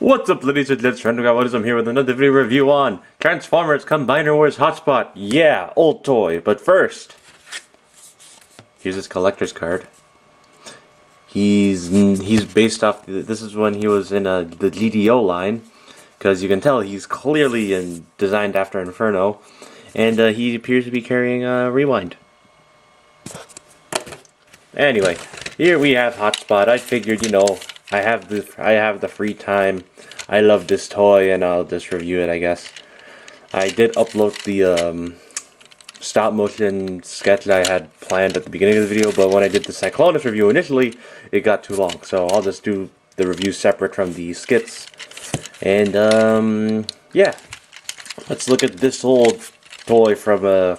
What's up, ladies and gents? I'm here with another video review on Transformers Combiner Wars HotSpot. Yeah, old toy. But first, here's his collector's card. He's based off. This is when he was in the GDO line, because you can tell he's clearly designed after Inferno, and he appears to be carrying Rewind. Anyway, here we have HotSpot. I figured, I have the free time. I love this toy, and I'll just review it, I guess. I did upload the stop motion sketch that I had planned at the beginning of the video, but when I did the Cyclonus review initially, it got too long, so I'll just do the review separate from the skits. And yeah, let's look at this old toy from a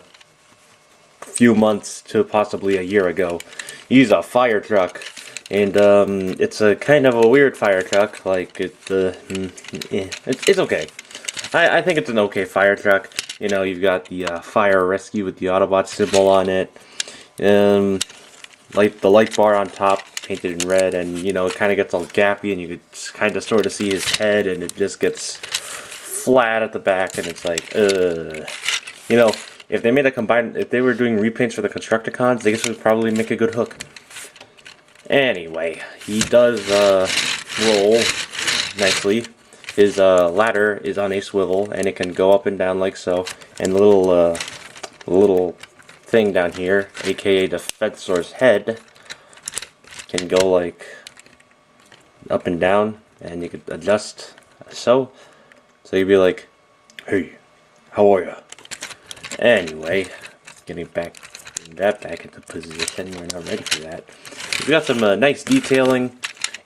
few months to possibly a year ago. He's a fire truck, and it's a kind of a weird fire truck. Like it's okay. I think it's an okay fire truck. You've got the fire rescue with the Autobot symbol on it. Like the light bar on top painted in red, and it kind of gets all gappy, and you could kind of sort of see his head, and it just gets flat at the back, and it's like, if they made if they were doing repaints for the Constructicons, I guess it would probably make a good hook. Anyway, he does roll nicely. His ladder is on a swivel, and it can go up and down like so. And the little thing down here, aka Defensor's head, can go like up and down, and you could adjust so you'd be like, "Hey, how are ya?" Anyway, getting back into position. We're not ready for that. We've got some nice detailing,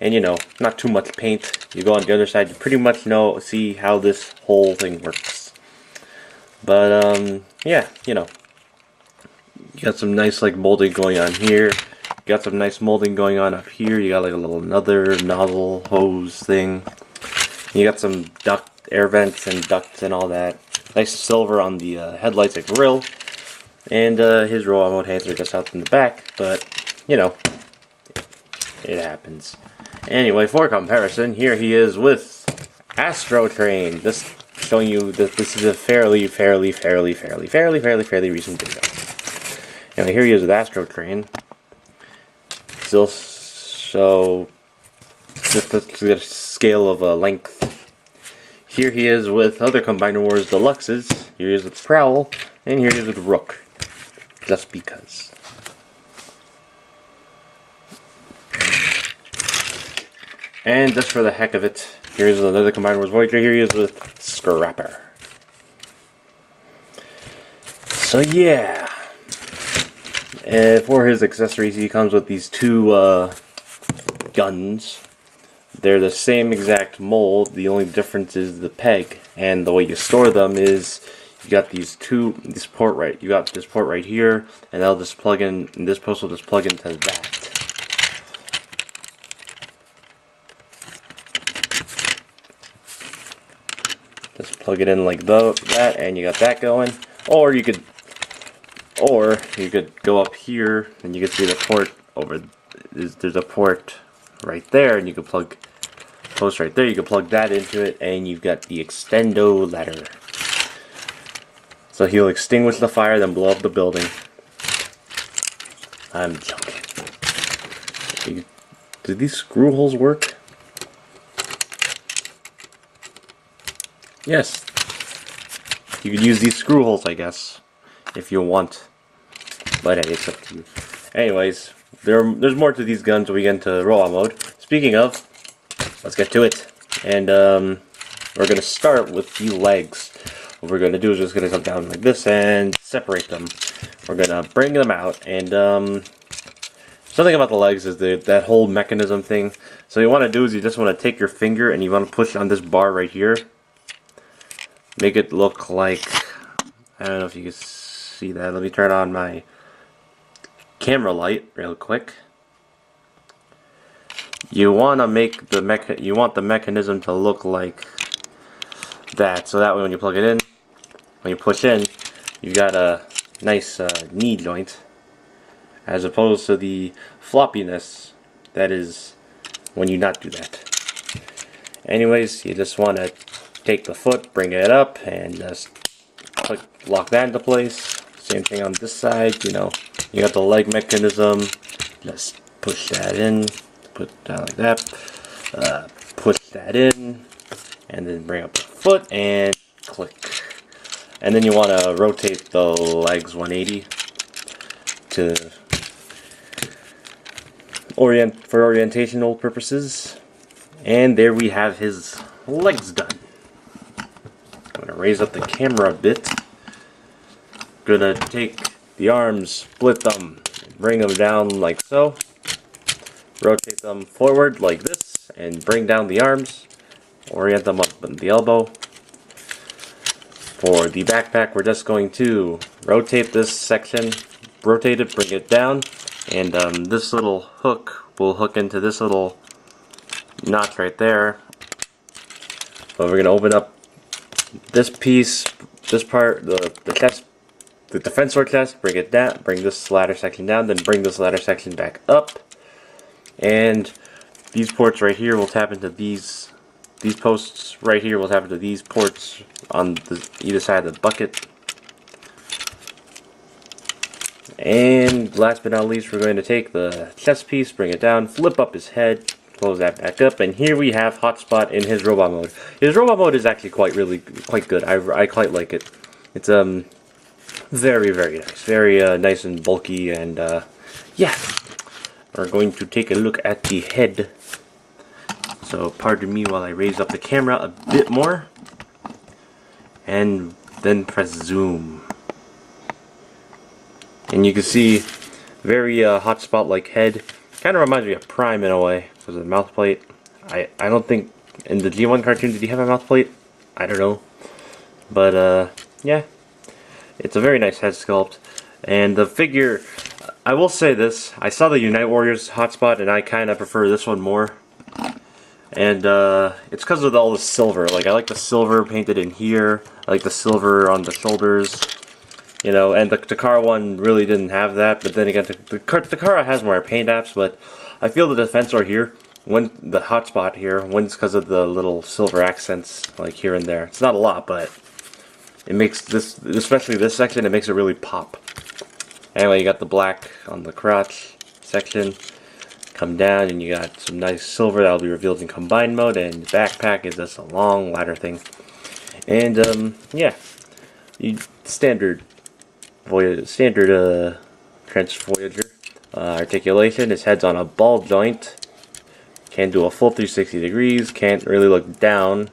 and not too much paint. You go on the other side, you pretty much see how this whole thing works. But yeah, you got some nice molding going on here. You got some nice molding going on up here. You got like another nozzle hose thing. You got some air vents and ducts and all that. Nice silver on the headlights and grill, and his robot mode hands are just out in the back, but it happens. Anyway, for comparison, here he is with Astro Train. Just showing you that this is a fairly recent video. Anyway, here he is with Astro Train. Still, so just the scale of length. Here he is with other Combiner Wars Deluxes. Here he is with Prowl, and here he is with Rook. Just because. And just for the heck of it, here's another Combiner Wars Voyager. Here he is with Scrapper. So yeah. For his accessories, he comes with these two guns. They're the same exact mold. The only difference is the peg, and the way you store them is you got this port right. You got this port right here, and they'll just plug in. And this post will just plug into that. Just plug it in like that, and you got that going. Or you could go up here, and you can see the port over. There's a port right there, and you can plug post right there. You can plug that into it, and you've got the extendo ladder. So he'll extinguish the fire, then blow up the building. I'm joking. Do these screw holes work? Yes. You could use these screw holes, I guess, if you want. But hey, it's up to you. Anyways, there's more to these guns when we get into robot mode. Speaking of, let's get to it. And we're going to start with the legs. What we're going to do is just going to come down like this and separate them. We're going to bring them out, and something about the legs is that whole mechanism thing. So you want to do is you just want to take your finger and you want to push on this bar right here. Make it look like, I don't know if you can see that. Let me turn on my camera light real quick. You want to make the mechanism to look like that, so that way when you plug it in, when you push in, you got a nice knee joint, as opposed to the floppiness that is when you not do that. Anyways, you just want to take the foot, bring it up, and just lock that into place. Same thing on this side, you know. You got the leg mechanism. Just push that in, put it down like that. Push that in, and then bring up the foot and click. And then you want to rotate the legs 180 to for orientational purposes. And there we have his legs done. I'm gonna raise up the camera a bit. Gonna take the arms, split them, bring them down like so. Rotate them forward like this, and bring down the arms. Orient them up in the elbow. For the backpack, we're just going to rotate this section, rotate it, bring it down, and this little hook will hook into this little notch right there. So we're going to open up this piece, this part, the chest, the Defensor chest, bring it down, bring this ladder section down, then bring this ladder section back up, and these ports right here will tap into these posts right here will tap into these ports on either side of the bucket. And last but not least, we're going to take the chest piece, bring it down, flip up his head, close that back up, and here we have HotSpot in his robot mode. His robot mode is actually quite good. I quite like it. It's very nice, very nice and bulky, and yeah. We're going to take a look at the head. So pardon me while I raise up the camera a bit more, and then press zoom. And you can see very HotSpot-like head. Kind of reminds me of Prime in a way, because of the mouth plate. I don't think in the G1 cartoon did he have a mouth plate? I don't know. But yeah, it's a very nice head sculpt. And the figure, I will say this, I saw the Unite Warriors HotSpot and I kind of prefer this one more. And it's because of all the silver. Like, I like the silver painted in here. I like the silver on the shoulders. You know, and the Takara one really didn't have that. But then again, the Takara has more paint apps. But I feel the Defensor here, the HotSpot here, wins because of the little silver accents, like here and there. It's not a lot, but it makes this, especially this section, it makes it really pop. Anyway, you got the black on the crotch section. Come down and you got some nice silver that'll be revealed in combined mode, and the backpack is just a long ladder thing. And yeah, standard trench Voyager articulation. His head's on a ball joint. Can't do a full 360 degrees. Can't really look down.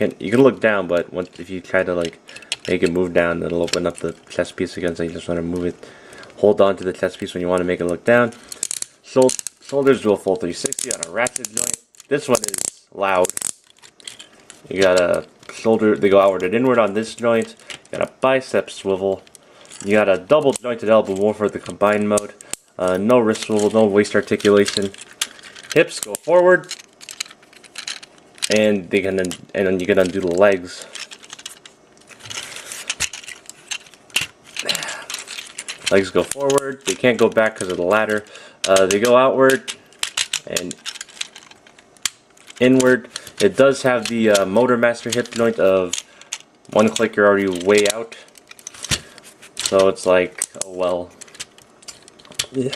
You can look down, but if you try to like make it move down, it'll open up the chest piece again. So you just want to move it. Hold on to the chest piece when you want to make it look down. Shoulders do a full 360 on a ratchet joint. This one is loud. You got a shoulder, they go outward and inward on this joint. You got a bicep swivel. You got a double jointed elbow more for the combined mode. No wrist swivel, no waist articulation. Hips go forward. And then you can undo the legs. Legs go forward. They can't go back because of the ladder. They go outward and inward. It does have the Motor Master hip joint of one click you're already way out. So it's like, oh well. Yeah.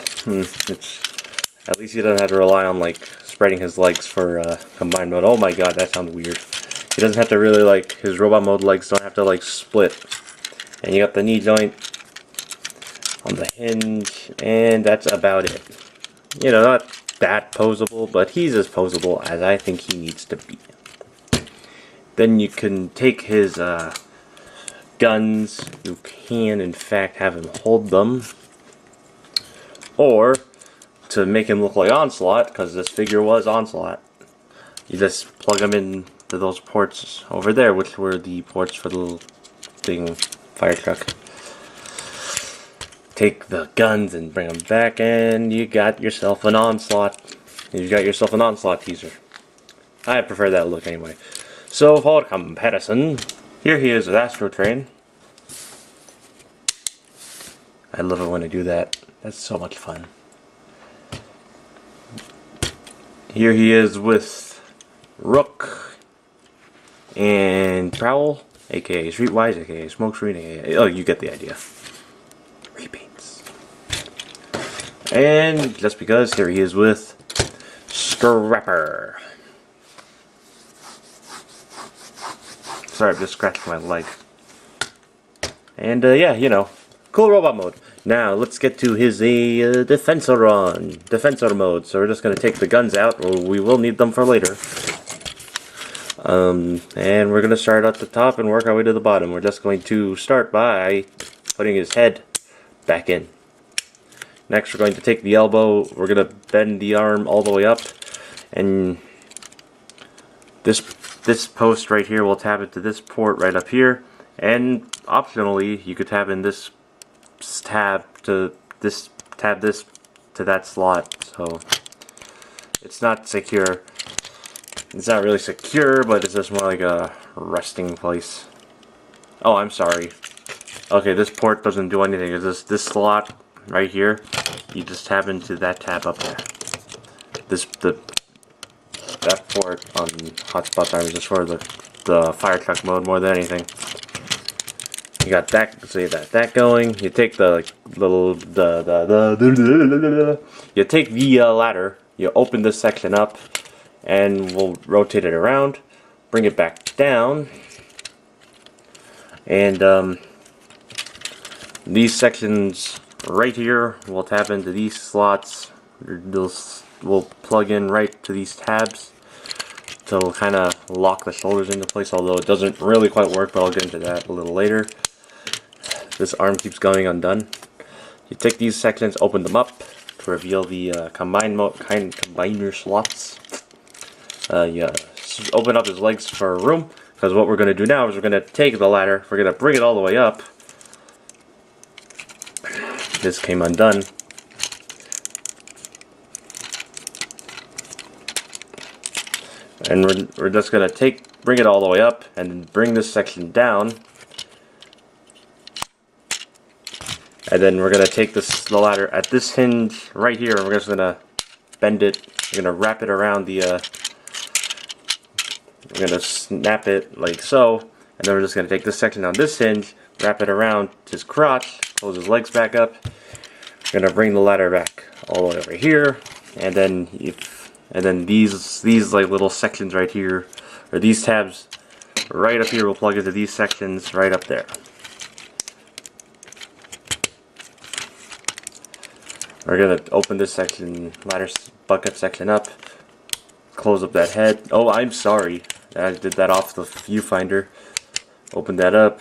At least he doesn't have to rely on like spreading his legs for combined mode. Oh my god, that sounds weird. He doesn't have to really like, his robot mode legs don't have to like split. And you got the knee joint on the hinge, and that's about it. You know, not that posable, but he's as posable as I think he needs to be. Then you can take his guns. You can, in fact, have him hold them. Or, to make him look like Onslaught, because this figure was Onslaught, you just plug them into those ports over there, which were the ports for the little thing, fire truck. Take the guns and bring them back, and you got yourself an Onslaught. You got yourself an Onslaught teaser. I prefer that look anyway. So for comparison, here he is with Astro Train. I love it when I do that. That's so much fun. Here he is with Rook, and Prowl, aka Streetwise, aka Smokescreen, aka, oh, you get the idea. Repaints. And just because, here he is with Scrapper. Sorry, I'm just scratching my leg. And yeah, you know, cool robot mode. Now let's get to his Defensor mode. So we're just gonna take the guns out, or we will need them for later. And we're gonna start at the top and work our way to the bottom. We're just going to start by putting his head back in. Next, we're going to take the elbow. We're gonna bend the arm all the way up, and this post right here will tap into this port right up here. And optionally, you could tab in this tab to this to that slot. So it's not secure. It's not really secure, but it's just more like a resting place. Oh, I'm sorry. Okay, this port doesn't do anything. It's this slot right here. You just tap into that tab up there. That port on HotSpot time is just for the fire truck mode more than anything. You got that, so you got that going. You take the you take the ladder. You open this section up, and we'll rotate it around, bring it back down, and these sections right here will tap into these slots. We'll plug in right to these tabs to kind of lock the shoulders into place, although it doesn't really quite work, but I'll get into that a little later. This arm keeps going undone. You take these sections, open them up to reveal the combiner slots. You open up his legs for room, because what we're going to do now is we're going to take the ladder, we're going to bring it all the way up. This came undone. And we're just going to bring it all the way up, and then bring this section down. And then we're going to take the ladder at this hinge right here, and we're just going to bend it. We're going to wrap it around the, we're going to snap it like so. And then we're just going to take this section on this hinge, wrap it around his crotch, close his legs back up. We're going to bring the ladder back all the way over here. And then these like little sections right here, or these tabs right up here, will plug into these sections right up there. We're going to open this section, ladder bucket section up, close up that head. Oh, I'm sorry, I did that off the viewfinder. Open that up,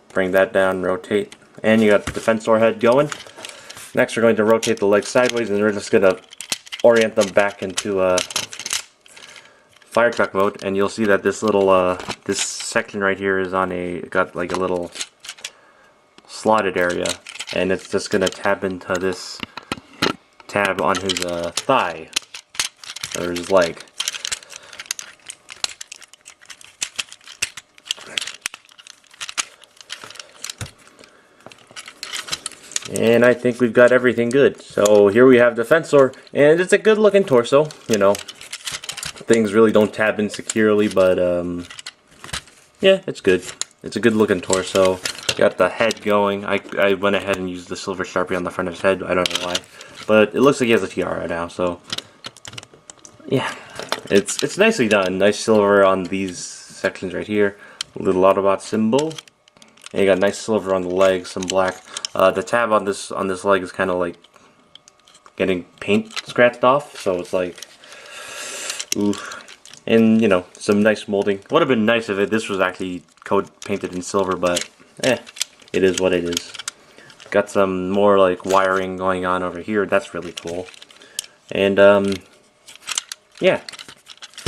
bring that down, rotate, and you got the Defensor head going. Next, we're going to rotate the legs sideways, and we're just going to orient them back into fire truck mode. And you'll see that this little this section right here is got like a little slotted area, and it's just going to tap into this tab on his thigh, or his leg. And I think we've got everything good. So here we have Defensor, and it's a good looking torso, you know. Things really don't tab in securely, but yeah, it's good. It's a good looking torso. Got the head going. I went ahead and used the silver Sharpie on the front of his head. I don't know why. But it looks like he has a tiara now, so yeah. It's nicely done. Nice silver on these sections right here. A little Autobot symbol. And you got nice silver on the legs, some black. The tab on this leg is kind of like getting paint scratched off, so it's like, ooh. And you know, some nice molding. Would have been nice if this was actually painted in silver, but it is what it is. Got some more like wiring going on over here. That's really cool. And yeah.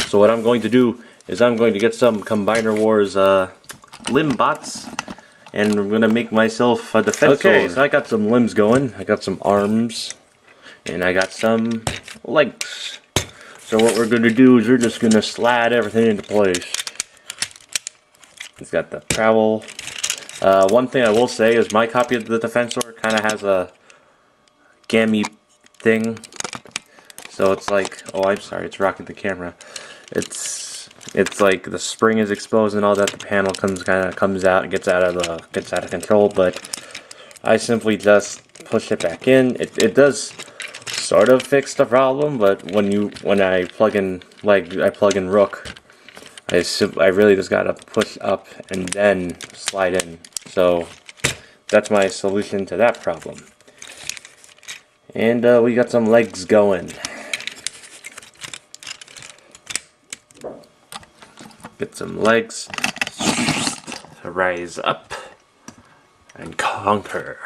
So what I'm going to do is I'm going to get some Combiner Wars limb bots, and I'm gonna make myself a Defensor. Okay, so I got some limbs going. I got some arms, and I got some legs. So what we're gonna do is we're just gonna slide everything into place. It's got the travel. One thing I will say is my copy of the Defensor kind of has a gammy thing. So it's like, oh, I'm sorry, it's rocking the camera. It's it's like the spring is exposed and all that. The panel comes out and gets out of control. But I simply just push it back in. It does sort of fix the problem, but when I plug in Rook, I really just gotta push up and then slide in. So that's my solution to that problem. And we got some legs going. Get some legs to rise up and conquer.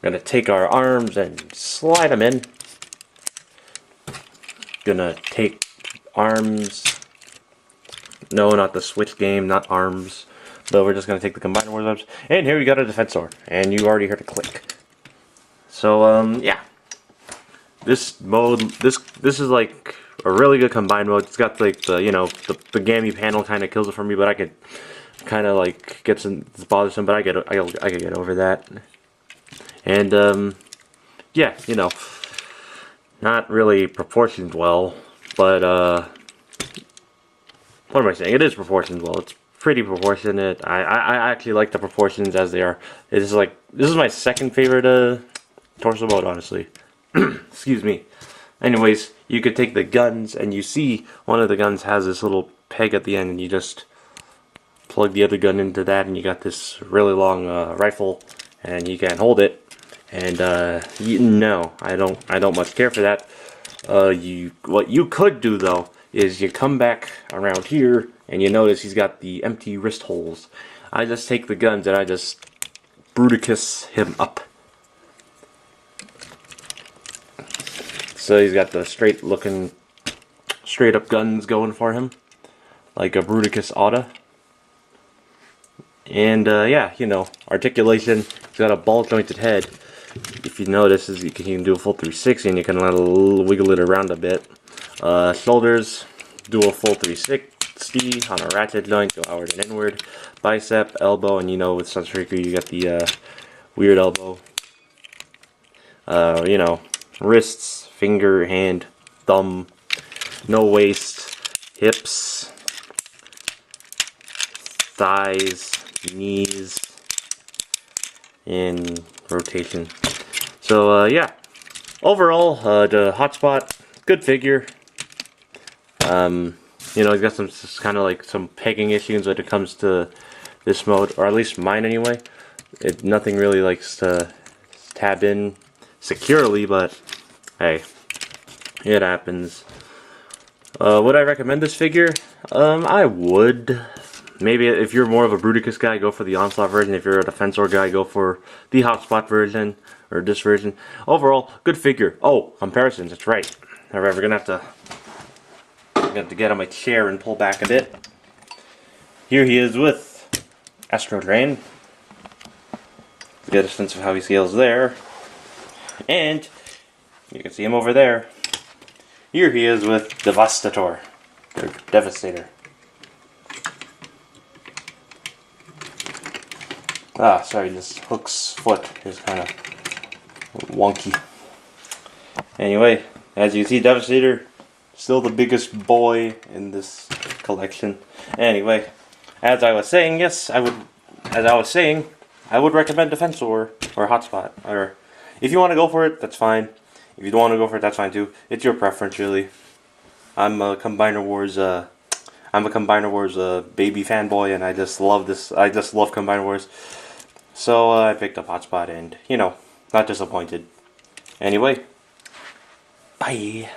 Gonna take our arms and slide them in. Gonna take arms. No, not the Switch game, not arms. But we're just gonna take the Combiner Wars arms. And here we got a Defensor. And you already heard a click. So, yeah. This mode, this is like a really good combined mode. It's got like the, you know, the gammy panel kind of kills it for me, but I could kind of like it's bothersome, but I could get over that. And yeah, you know, not really proportioned well, but what am I saying? It is proportioned well. It's pretty proportionate. I actually like the proportions as they are. It is like, this is my second favorite torso mode, honestly. Excuse me. Anyways, you could take the guns, and you see one of the guns has this little peg at the end, and you just plug the other gun into that, and you got this really long rifle, and you can hold it. And no, I don't much care for that. What you could do though is you come back around here, and you notice he's got the empty wrist holes. I just take the guns and I just Bruticus him up. So he's got the straight up guns going for him, like a Bruticus Auto. And yeah, you know, articulation. He's got a ball jointed head. If you notice, you can do a full 360, and you can wiggle it around a bit. Shoulders, do a full 360 on a ratchet joint, go outward and inward. Bicep, elbow, and you know, with Sunstreaker you got the weird elbow. You know, wrists, finger, hand, thumb, no waist, hips, thighs, knees, and rotation. So yeah, overall the HotSpot, good figure. You know, he's got some kind of like some pegging issues when it comes to this mode, or at least mine anyway. Nothing really likes to tab in securely, but hey, it happens. Would I recommend this figure? I would. Maybe if you're more of a Bruticus guy, go for the Onslaught version. If you're a Defensor guy, go for the HotSpot version, or this version. Overall, good figure. Oh, comparisons, that's right. Alright, we're gonna have to get on my chair and pull back a bit. Here he is with Astro Drain. Get a sense of how he scales there. And you can see him over there. Here he is with Devastator, or Devastator. Ah, sorry, this Hook's foot is kind of wonky. Anyway, as you see, Devastator, still the biggest boy in this collection. Anyway, as I was saying, yes, I would recommend Defensor or HotSpot. Or if you want to go for it, that's fine. If you don't want to go for it, that's fine too. It's your preference, really. I'm a Combiner Wars baby fanboy, and I just love this. I just love Combiner Wars. So I picked up HotSpot, and you know, not disappointed. Anyway, bye.